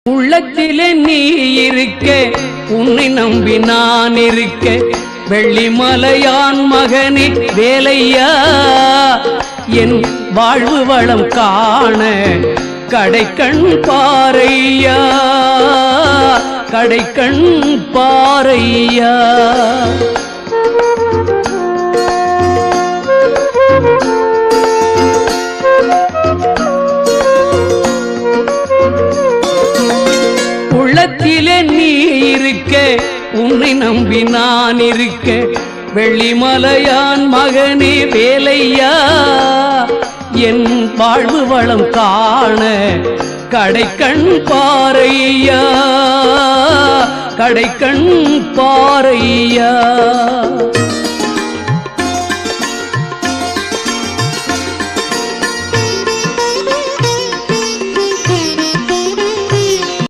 உள்ளத்திலே நீ இருக்க, உன்னை நம்பி நான் இருக்க, வெள்ளிமலையான் மகனே வேலையா, என் வாழ்வு வளம் காண கடைக்கண் பாரையா, கடைக்கண் பாரையா. உள்ளத்திலே நீ இருக்க, உன்னை நம்பி நான் இருக்க, வெள்ளிமலையான் மகனே வேலையா, என் வாழ்வு வளம் காண கடைக்கண் பாரையா, கடைக்கண் பாரையா.